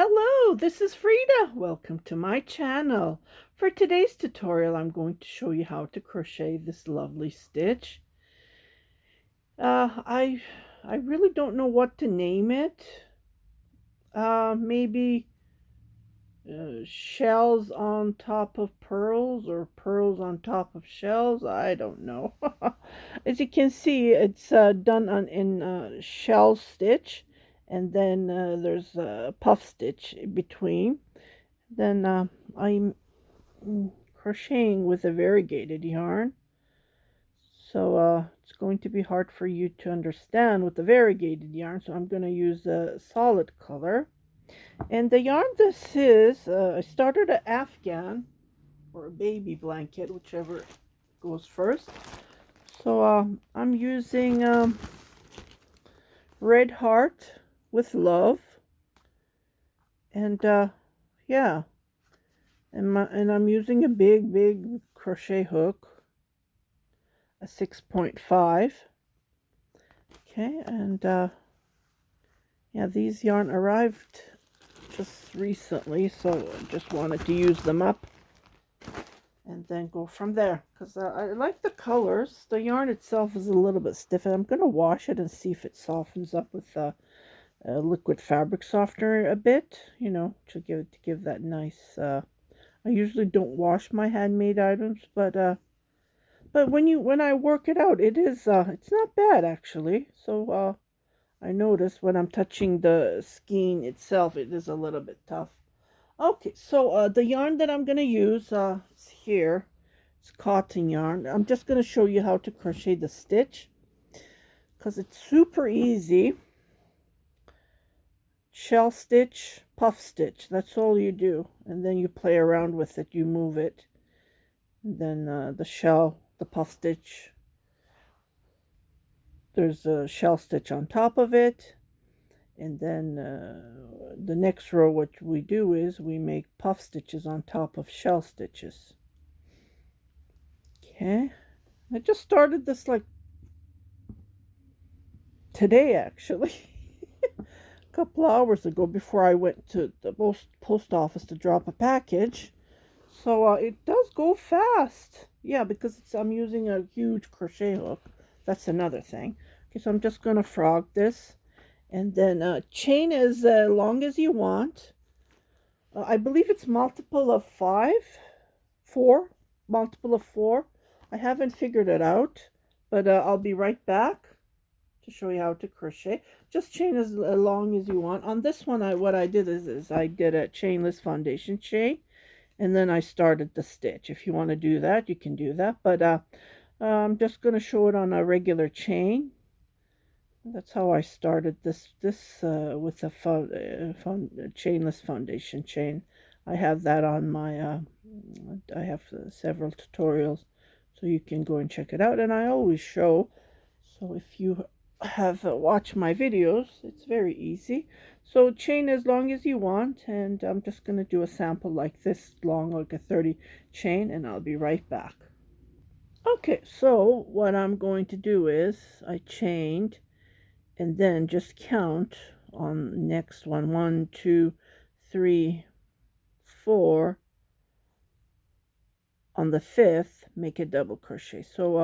Hello, this is Frida. Welcome to my channel. For today's tutorial, I'm going to show you how to crochet this lovely stitch. I really don't know what to name it. Maybe shells on top of pearls or pearls on top of shells. I don't know. As you can see, it's done in shell stitch, and then there's a puff stitch in between. Then I'm crocheting with a variegated yarn, so it's going to be hard for you to understand with the variegated yarn, so I'm going to use a solid color. And the yarn this is, I started an Afghan or a baby blanket, whichever goes first. So I'm using Red Heart with Love, and yeah, and I'm using a big crochet hook, a 6.5. Okay, and yeah, these yarn arrived just recently, so I just wanted to use them up and then go from there, because I like the colors. The yarn itself is a little bit stiff, and I'm going to wash it and see if it softens up with a liquid fabric softener a bit, you know, to give that nice I usually don't wash my handmade items, but when I work it out, it's not bad actually. So I notice when I'm touching the skein itself, it is a little bit tough. Okay, so the yarn that I'm going to use is here. It's cotton yarn. I'm just going to show you how to crochet the stitch, because it's super easy. Shell stitch, puff stitch, that's all you do, and then you play around with it, you move it, and then the shell, the puff stitch, there's a shell stitch on top of it, and then the next row, what we do is we make puff stitches on top of shell stitches. Okay, I just started this like today actually. Couple hours ago, before I went to the post office to drop a package. So it does go fast. Yeah, because I'm using a huge crochet hook. That's another thing. Okay, so I'm just going to frog this. And then chain as long as you want. I believe it's multiple of 4, multiple of 4. I haven't figured it out, but I'll be right back to show you how to crochet. Just chain as long as you want. On this one, what I did is I did a chainless foundation chain, and then I started the stitch. If you want to do that, you can do that, but I'm just going to show it on a regular chain. That's how I started this with a chainless foundation chain. I have that on my I have several tutorials, so you can go and check it out, and I always show. So if you have watched my videos, it's very easy. So chain as long as you want, and I'm just going to do a sample like this long, like a 30 chain, and I'll be right back. Okay, so what I'm going to do is I chained, and then just count on the next one. 1, 2, 3, 4. On the 5th, make a double crochet. So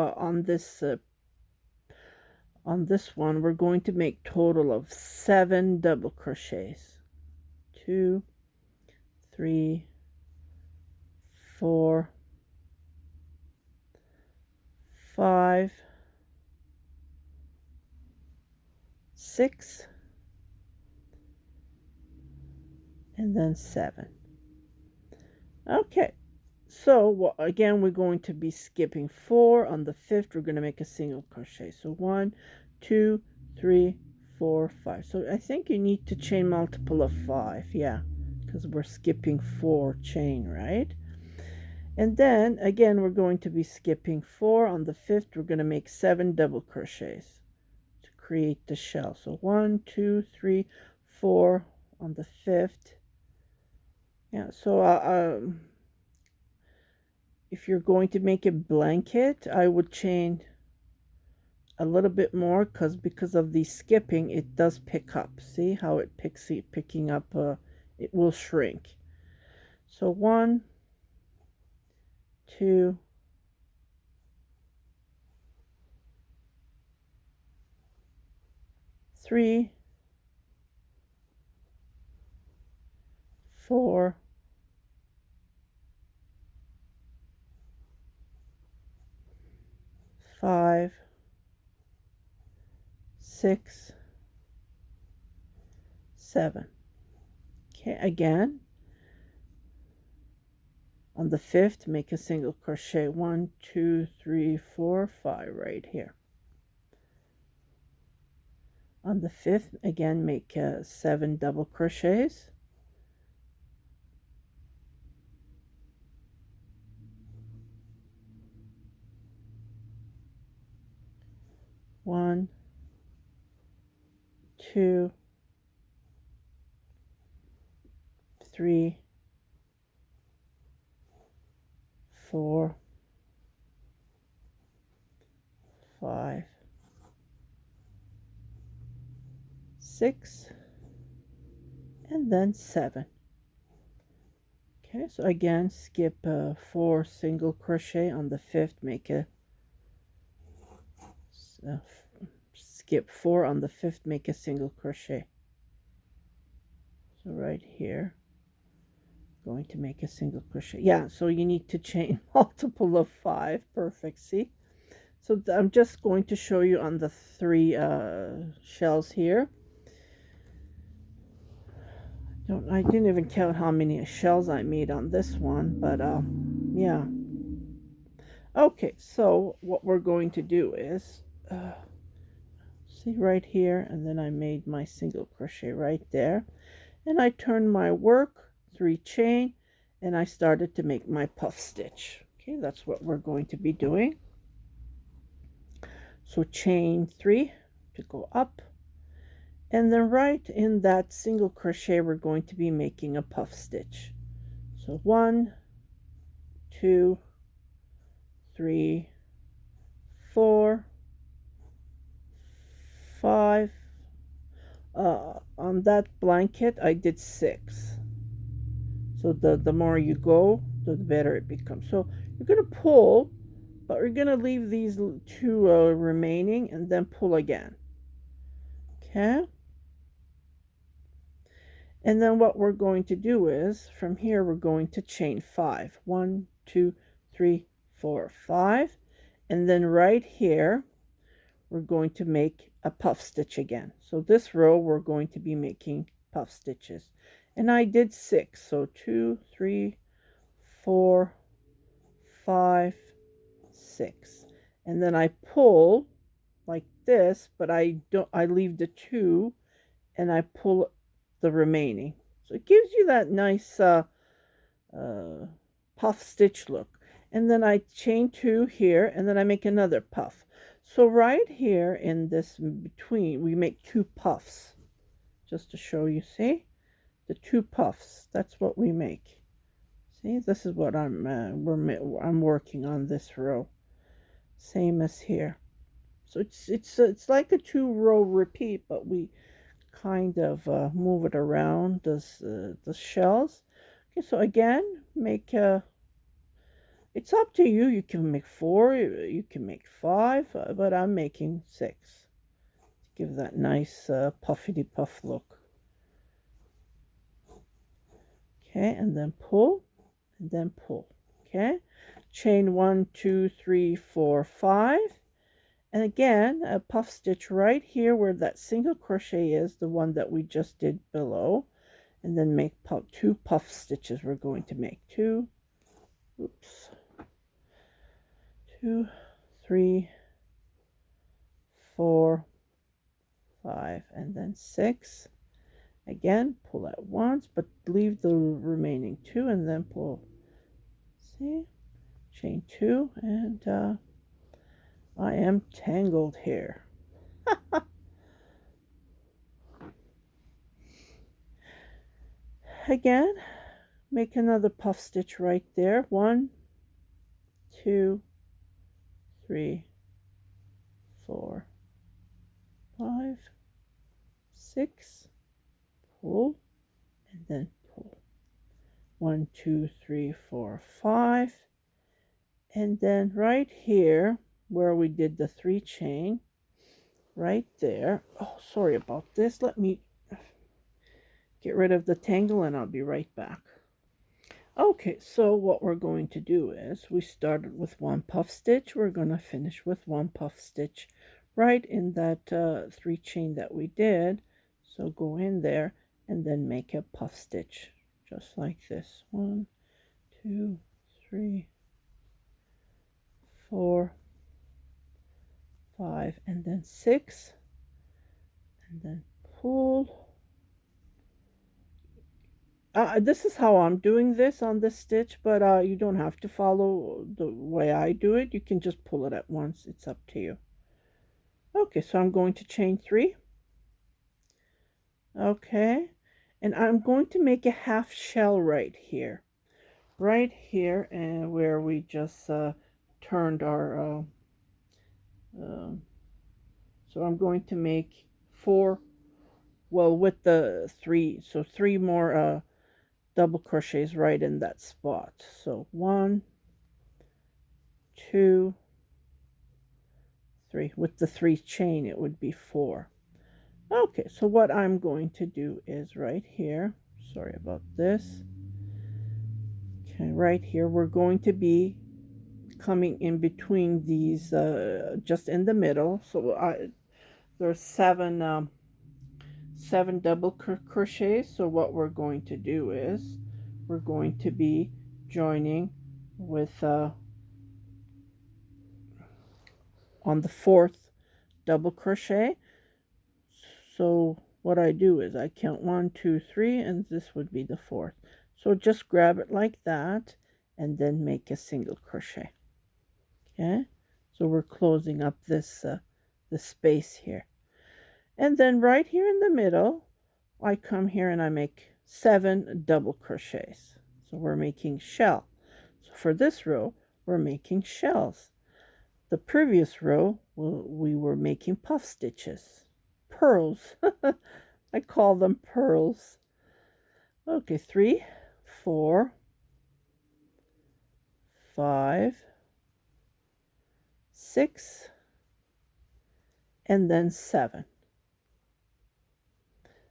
on this one, we're going to make total of 7 double crochets. 2, 3, 4, 5, 6, and then 7. Okay, so again, we're going to be skipping 4. On the 5th, we're going to make a single crochet. So 1, 2, 3, 4, 5. So I think you need to chain multiple of 5, yeah, because we're skipping 4 chain, right? And then again, we're going to be skipping 4. On the 5th, we're going to make 7 double crochets to create the shell. So 1, 2, 3, 4 on the 5th. Yeah, so if you're going to make a blanket, I would chain a little bit more, because of the skipping, it does pick up. See how it picking up it will shrink. So 1, 2, 3, 4, 5, 6, 7. Okay, again, on the 5th, make a single crochet. 1, 2, 3, 4, 5 right here. On the 5th, again, make 7 double crochets. 1, 2, 3, 4, 5, 6, and then 7. Okay, so again, skip 4 single crochet on the 5th, make a skip 4 on the 5th, make a single crochet. So right here, going to make a single crochet. Yeah, so you need to chain multiple of 5. Perfect. See, so I'm just going to show you on the 3 shells here. I didn't even count how many shells I made on this one, but yeah. Okay, so what we're going to do is see right here, and then I made my single crochet right there, and I turned my work 3 chain, and I started to make my puff stitch. Okay, that's what we're going to be doing. So chain 3 to go up, and then right in that single crochet we're going to be making a puff stitch. So 1, 2, 3, 4, 5. On that blanket I did 6. So the more you go, the better it becomes. So you're going to pull, but we're going to leave these 2 remaining and then pull again. Okay. And then what we're going to do is, from here, we're going to chain 5. 1, 2, 3, 4, 5. And then right here, we're going to make a puff stitch again. So this row, we're going to be making puff stitches. And I did 6. So 2, 3, 4, 5, 6. And then I pull like this, but I leave the 2 and I pull the remaining. So it gives you that nice puff stitch look. And then I chain 2 here, and then I make another puff. So right here in this between, we make 2 puffs. Just to show you, see? The 2 puffs, that's what we make. See, this is what I'm working on this row. Same as here. So it's like a 2-row repeat, but we kind of move it around the shells. Okay, so again, make it's up to you. You can make 4, you can make 5, but I'm making 6 to give that nice puffity puff look. Okay, and then pull, and then pull. Okay, chain 1, 2, 3, 4, 5. And again, a puff stitch right here where that single crochet is, the one that we just did below, and then make 2 puff stitches. We're going to make 2, 2, 3, 4, 5, and then 6. Again, pull at once, but leave the remaining 2 and then pull. See, chain 2, and I am tangled here. Again, make another puff stitch right there. 1, 2, 3, 4, 5, 6. Pull, and then 1, 2, 3, 4, 5, and then right here where we did the 3 chain, right there. Oh, sorry about this. Let me get rid of the tangle and I'll be right back. Okay, so what we're going to do is we started with 1 puff stitch. We're going to finish with 1 puff stitch right in that 3 chain that we did. So go in there and then make a puff stitch just like this. 1, 2, 3, 4, 5, and then 6, and then pull. This is how I'm doing this on this stitch, but you don't have to follow the way I do it. You can just pull it at once. It's up to you. Okay, so I'm going to chain 3. Okay, and I'm going to make a half shell right here, and where we just turned our so I'm going to make 4, well, with the 3, so 3 more double crochets right in that spot. So 1, 2, 3. With the 3 chain it would be 4. Okay, so what I'm going to do is right here, sorry about this, okay, right here we're going to be coming in between these just in the middle. So there's 7 double crochets. So what we're going to do is we're going to be joining with on the 4th double crochet. So what I do is I count 1, 2, 3, and this would be the 4th. So just grab it like that and then make a single crochet. Okay, so we're closing up this space here, and then right here in the middle I come here and I make 7 double crochets. So we're making shell. So for this row we're making shells. The previous row we were making puff stitches, pearls. I call them pearls. Okay, 3, 4, 5, 6, and then 7.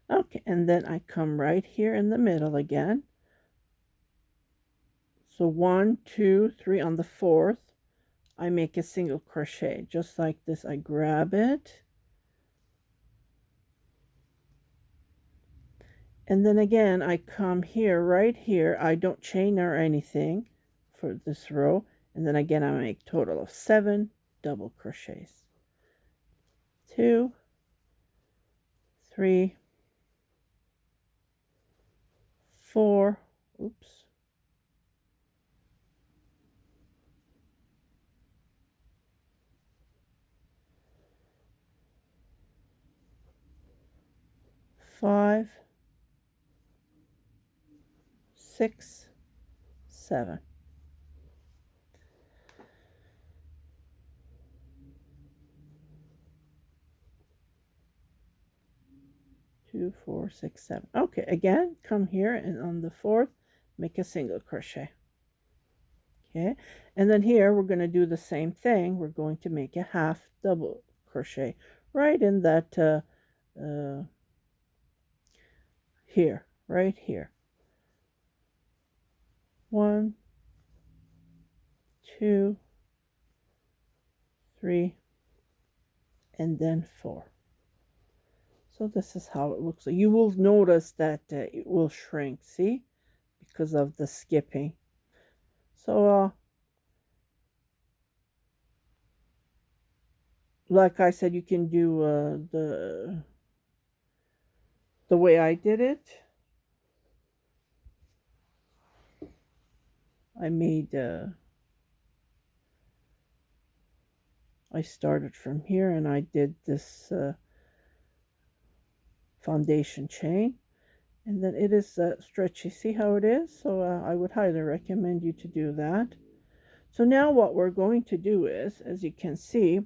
Okay, and then I come right here in the middle again. So 1, 2, 3 on the 4th, I make a single crochet just like this. I grab it, and then again I come here, right here. I don't chain or anything for this row, and then again I make total of 7 double crochets. 2, 3, 4, oops, 5, 6, 7. 2, 4, 6, 7. Okay, again, come here and on the 4th, make a single crochet. Okay, and then here we're going to do the same thing. We're going to make a half double crochet right in that here, right here. 1, 2, 3, and then 4. So this is how it looks. You will notice that it will shrink, see, because of the skipping. So like I said, you can do the way I did it. I made I started from here and I did this foundation chain, and then it is stretchy. See how it is? So I would highly recommend you to do that. So now what we're going to do is, as you can see,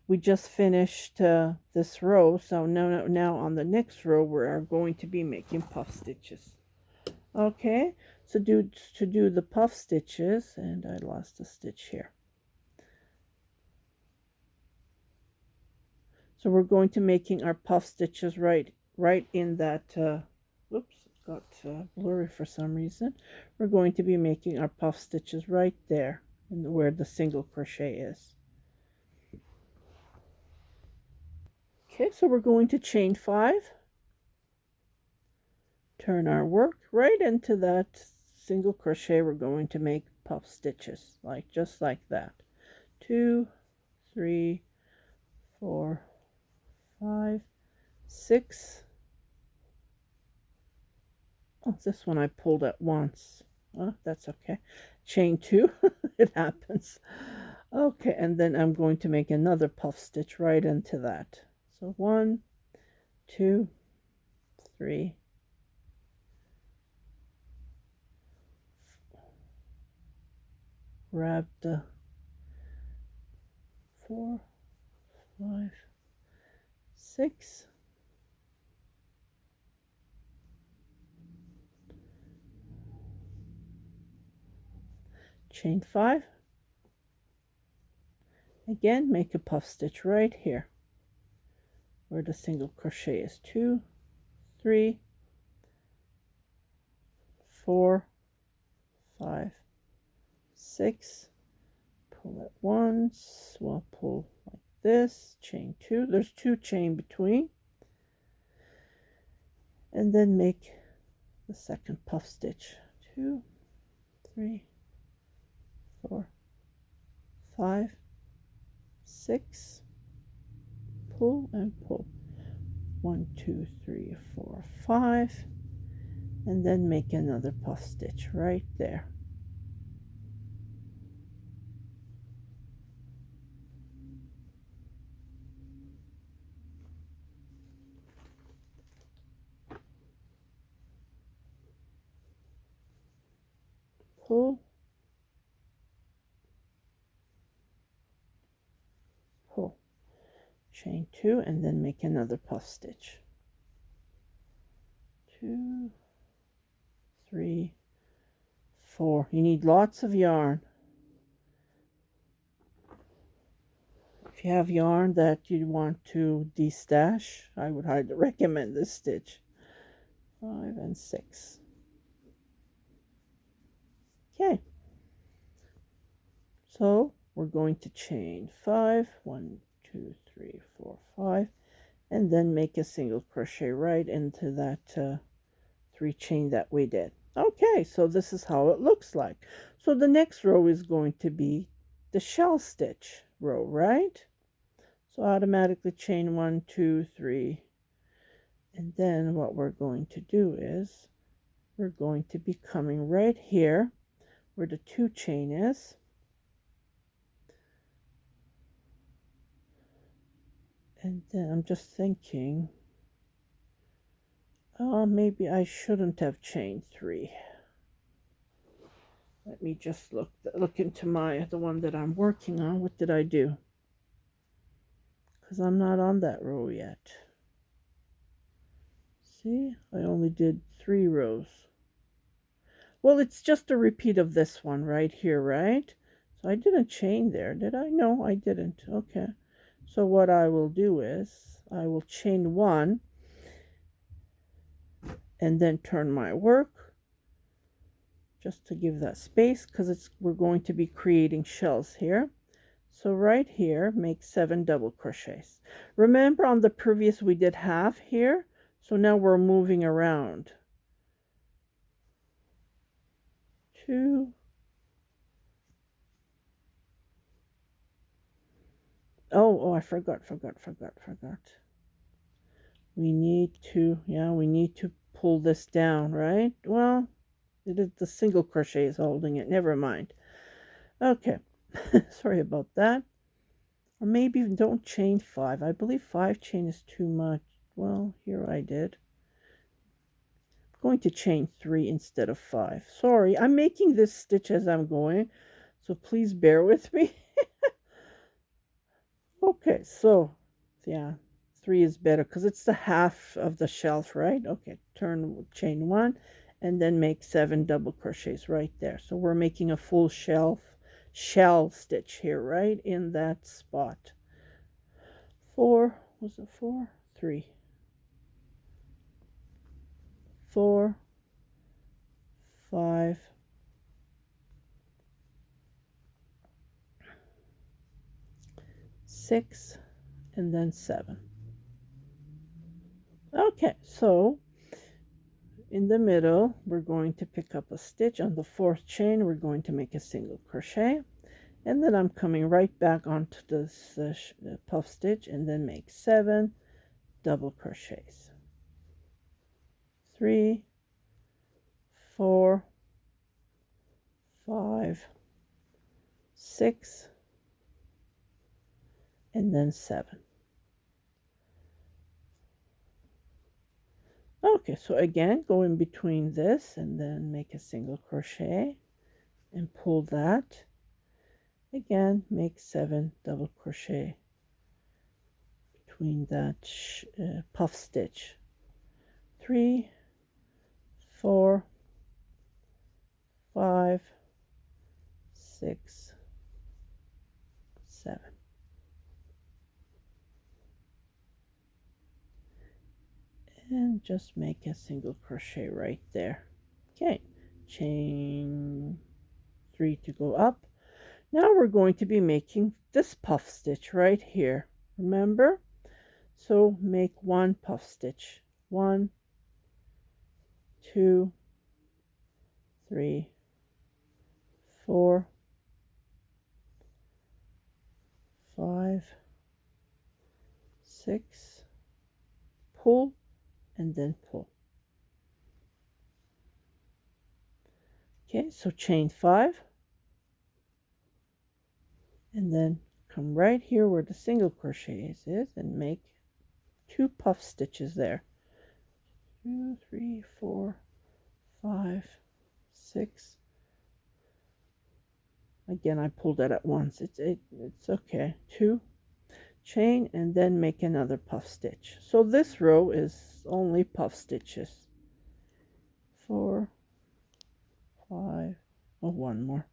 we just finished this row. So now on the next row we are going to be making puff stitches. Okay, so to do the puff stitches, and I lost a stitch here. So we're going to making our puff stitches right in that, whoops, it got blurry for some reason. We're going to be making our puff stitches right there where the single crochet is. Okay, so we're going to chain 5, turn our work right into that single crochet. We're going to make puff stitches, like just like that. 2, 3, 4, 5, 6. Oh, this one I pulled at once. Oh, that's okay. Chain 2, it happens. Okay, and then I'm going to make another puff stitch right into that. So 1, 2, 3, grab the 4, 5, 6. Chain 5. Again, make a puff stitch right here where the single crochet is. 2, 3, 4, 5, 6. Pull it once. We'll pull like this. Chain 2. There's 2 chain between. And then make the second puff stitch. 2, 3, 4, 5, 6. Pull and pull. 1, 2, 3, 4, 5. And then make another puff stitch right there. Pull, pull, chain 2, and then make another puff stitch. 2, 3, 4. You need lots of yarn. If you have yarn that you want to destash, I would highly recommend this stitch. 5 and 6. Okay, so we're going to chain 5, 1, 2, 3, 4, 5, and then make a single crochet right into that 3 chain that we did. Okay, so this is how it looks like. So the next row is going to be the shell stitch row, right? So automatically chain 1, 2, 3, and then what we're going to do is we're going to be coming right here where the 2 chain is, and then I'm just thinking, oh, maybe I shouldn't have chained 3. Let me just look into the one that I'm working on. What did I do? Because I'm not on that row yet. See, I only did 3 rows. Well, it's just a repeat of this one right here, right? So I didn't chain there, did I? No, I didn't. Okay. So what I will do is I will chain 1 and then turn my work just to give that space, because we're going to be creating shells here. So right here, make 7 double crochets. Remember on the previous we did half here, so now we're moving around. 2, oh, I forgot. We need to pull this down, right? Well, it is the single crochet is holding it. Never mind. Okay. Sorry about that. Or maybe don't chain 5. I believe 5 chain is too much. Well, here I did. I'm going to chain 3 instead of 5. Sorry, I'm making this stitch as I'm going, so please bear with me. Okay, so yeah, 3 is better because it's the half of the shelf, right? Okay, chain 1 and then make 7 double crochets right there. So we're making a full shell stitch here, right in that spot. 4, was it 4? 3, 4, 5, 6, and then 7. Okay, so in the middle we're going to pick up a stitch. On the 4th chain we're going to make a single crochet, and then I'm coming right back onto this puff stitch and then make 7 double crochets. 3, 4, 5, 6, and then 7. Okay, so again, go in between this and then make a single crochet and pull that. Again, make 7 double crochet between that puff stitch. 3, 4, 5, 6, 7. And just make a single crochet right there. Okay, chain 3 to go up. Now we're going to be making this puff stitch right here, remember? So make 1 puff stitch. 1, 2, 3, 4, 5, 6, pull, and then pull. Okay, so chain 5, and then come right here where the single crochet is and make 2 puff stitches there. 2, 3, 4, 5, 6. Again, I pulled that at once. It's okay. 2, chain, and then make another puff stitch. So this row is only puff stitches. 4, 5, oh, 1 more,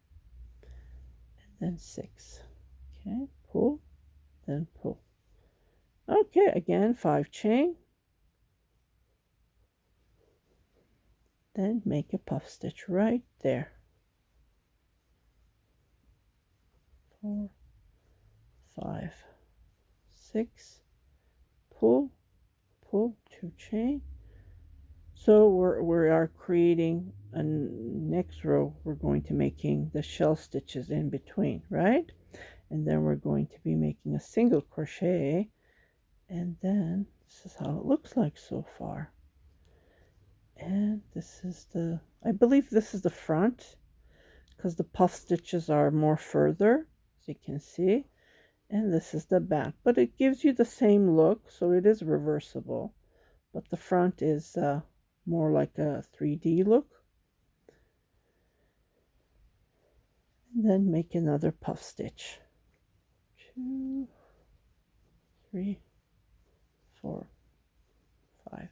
and then 6. Okay, pull, then pull. Okay, again 5 chain, then make a puff stitch right there. 4, 5, 6, pull, pull, 2 chain. So we are creating a next row. We're going to making the shell stitches in between, right? And then we're going to be making a single crochet, and then this is how it looks like so far. And this is the, I believe this is the front, because the puff stitches are more further, as you can see, and this is the back, but it gives you the same look, so it is reversible, but the front is more like a 3D look. And then make another puff stitch. 2, 3, 4, 5.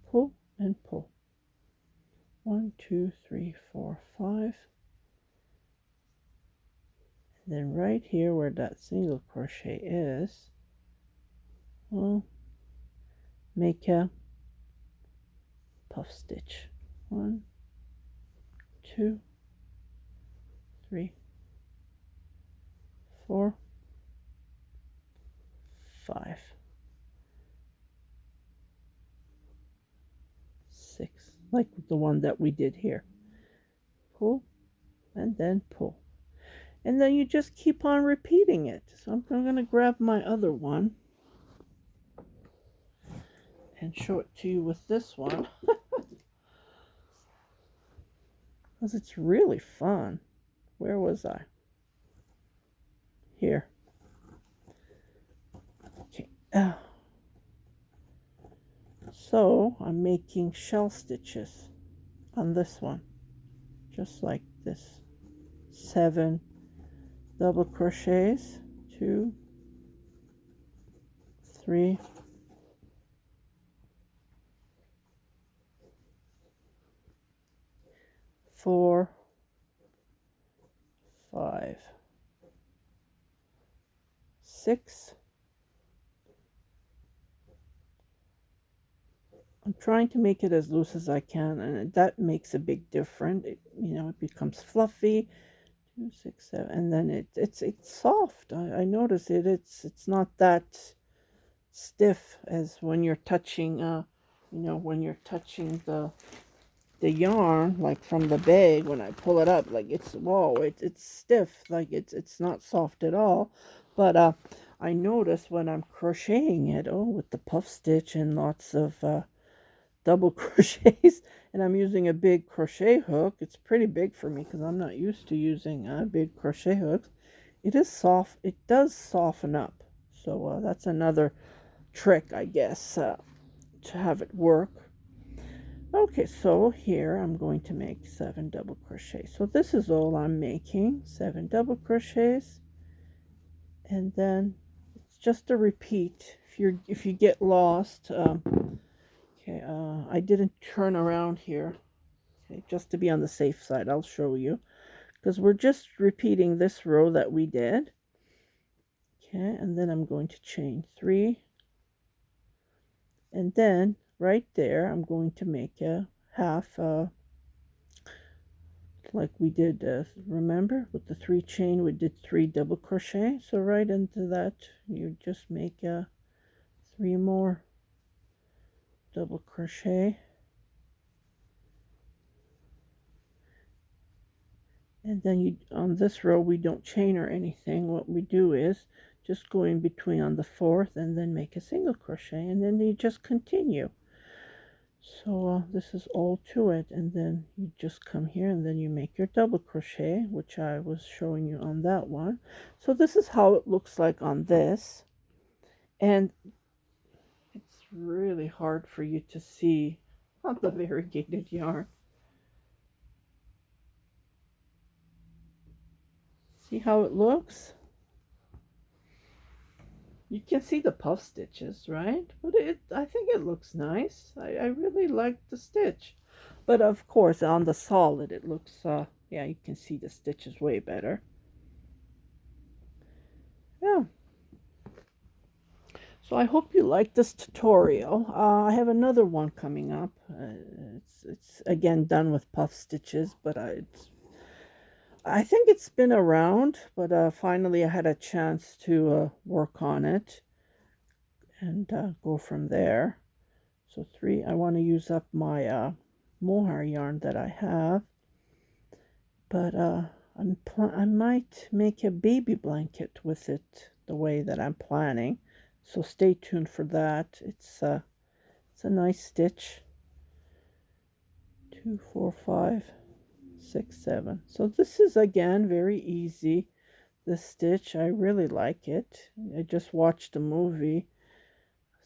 Pull and pull. 1, 2, 3, 4, 5. And then right here where that single crochet is, we'll make a puff stitch. 1, 2, 3, 4, 5, 6, like the one that we did here. Pull and then pull, and then you just keep on repeating it. So I'm going to grab my other one and show it to you with this one because it's really fun. Where was I? Here. Okay. So I'm making shell stitches on this one, just like this. 7 double crochets, 2, 3, 4, 4, 5, 6. I'm trying to make it as loose as I can, and that makes a big difference. It becomes fluffy. 2, 6, 7, and then it's soft. I notice it. It's not that stiff as when you're touching. When you're touching the yarn, like from the bag, when I pull it up, like it's stiff, like it's not soft at all. But I notice when I'm crocheting it, with the puff stitch and lots of double crochets, and I'm using a big crochet hook. It's pretty big for me because I'm not used to using big crochet hooks. It is soft. It does soften up. So that's another trick, I guess, to have it work. Okay, so here I'm going to make 7 double crochets. So this is all I'm making, 7 double crochets, and then it's just a repeat. If you get lost, okay, I didn't turn around here. Okay, just to be on the safe side, I'll show you, because we're just repeating this row that we did. Okay, and then I'm going to chain 3, and then right there I'm going to make a half, like we did, remember with the 3 chain we did 3 double crochet. So right into that you just make 3 more double crochet, and then on this row we don't chain or anything. What we do is just go in between on the 4th and then make a single crochet, and then you just continue. So this is all to it, and then you just come here and then you make your double crochet, which I was showing you on that one. So this is how it looks like on this, and it's really hard for you to see on the variegated yarn. See how it looks? You can see the puff stitches, right? But I think it looks nice. I really like the stitch. But of course, on the solid, it looks, yeah, you can see the stitches way better. Yeah. So I hope you like this tutorial. I have another one coming up. It's again done with puff stitches, but I think it's been around, but finally I had a chance to work on it and go from there. So 3, I want to use up my mohair yarn that I have, but I might make a baby blanket with it the way that I'm planning. So stay tuned for that. It's a nice stitch. 2, 4, 5, 6, 7. So this is again very easy. This stitch, I really like it. I just watched a movie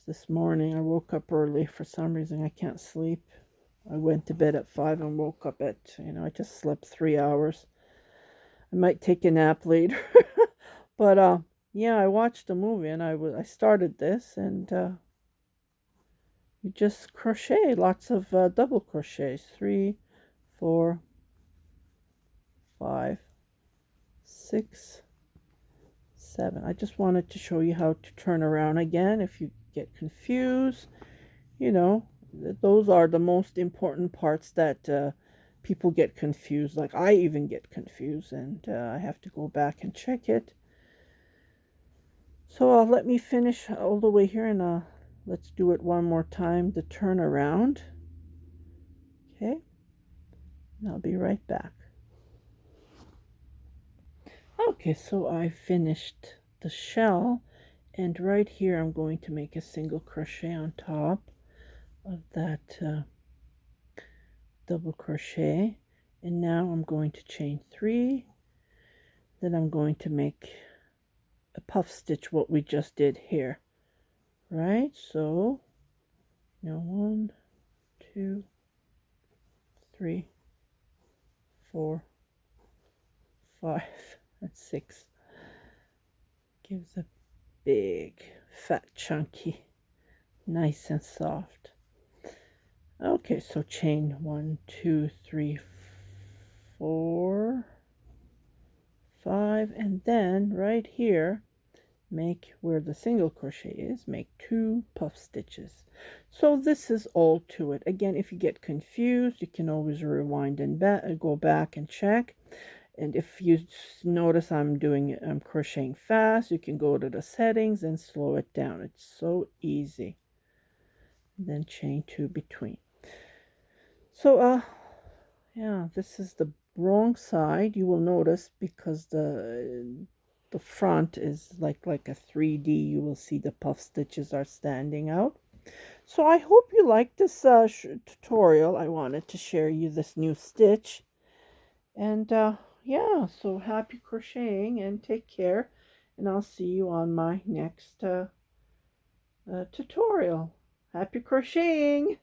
this morning. I woke up early for some reason. I can't sleep. I went to bed at 5 and woke up at, I just slept 3 hours. I might take a nap later. But yeah, I watched a movie and I started this, and you just crochet lots of double crochets. 3, 4, 5, 6, 7. I just wanted to show you how to turn around again if you get confused. Those are the most important parts that people get confused. Like I even get confused, and I have to go back and check it. So let me finish all the way here, and let's do it one more time, the turn around. Okay, and I'll be right back. Okay, so I finished the shell, and right here I'm going to make a single crochet on top of that double crochet, and now I'm going to chain 3. Then I'm going to make a puff stitch, what we just did here, right? So 1, 2, 3, 4, 5, and 6. Gives a big fat chunky, nice and soft. Okay, so chain 1, 2, 3, 4, 5, and then right here, make where the single crochet is, make 2 puff stitches. So this is all to it. Again, if you get confused, you can always rewind and go back and check. And if you notice I'm crocheting fast, you can go to the settings and slow it down. It's so easy. And then chain 2 between. So yeah, this is the wrong side. You will notice because the front is like a 3D. You will see the puff stitches are standing out. So I hope you like this tutorial. I wanted to share you this new stitch. And yeah, so happy crocheting and take care. And I'll see you on my next tutorial. Happy crocheting!